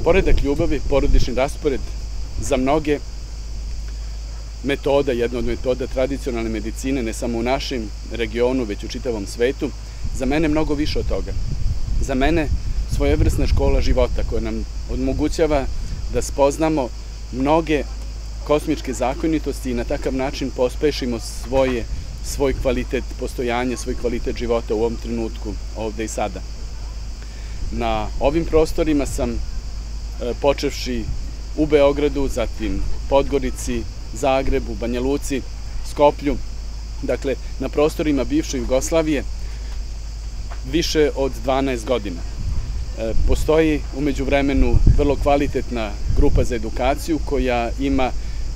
Poredak ljubavi, porodični raspored, za mnoge metoda, jedna od metoda tradicionalne medicine, ne samo u našem regionu, već u čitavom svetu, za mene mnogo više od toga. Za mene svojevrsna škola života koja nam omogućava da spoznamo mnoge kosmičke zakonitosti i na takav način pospešimo svoj kvalitet postojanja, svoj kvalitet života u ovom trenutku, ovde i sada. Na ovim prostorima sam, počevši u Beogradu, zatim Podgorici, Zagrebu, Banja Luci, Skoplju, dakle na prostorima bivše Jugoslavije, više od 12 godina. Postoji u međuvremenu vrlo kvalitetna grupa za edukaciju koja ima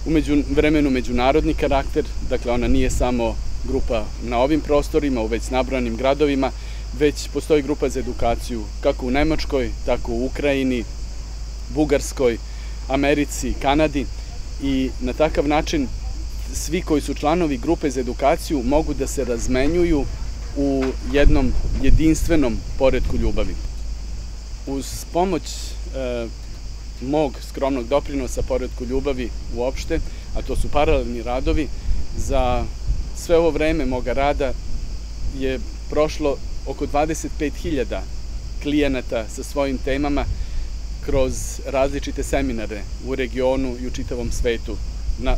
u međuvremenu međunarodni karakter, dakle ona nije samo grupa na ovim prostorima, u već nabrojanim gradovima, već postoji grupa za edukaciju kako u Nemačkoj, tako u Ukrajini, Bugarskoj, Americi, Kanadi i na takav način svi koji su članovi grupe za edukaciju mogu da se razmenjuju u jednom jedinstvenom poretku ljubavi. Uz pomoć mog skromnog doprinosa poretku ljubavi uopšte, a to su paralelni radovi, za sve ovo vreme moga rada je prošlo oko 25.000 klijenata sa svojim temama kroz različite seminare u regionu i u čitavom svetu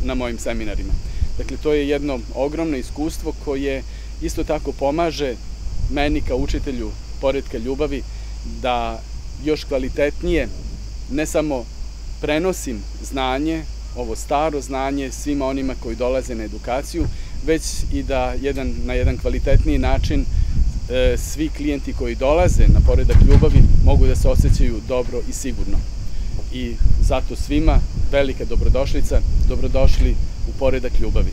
na mojim seminarima. Dakle, to je jedno ogromno iskustvo koje isto tako pomaže meni kao učitelju poretka ljubavi da još kvalitetnije ne samo prenosim znanje, ovo staro znanje svima onima koji dolaze na edukaciju, već i da na jedan kvalitetniji način svi klijenti koji dolaze na poredak ljubavi mogu da se osjećaju dobro i sigurno. I zato svima velika dobrodošlica, dobrodošli u poredak ljubavi.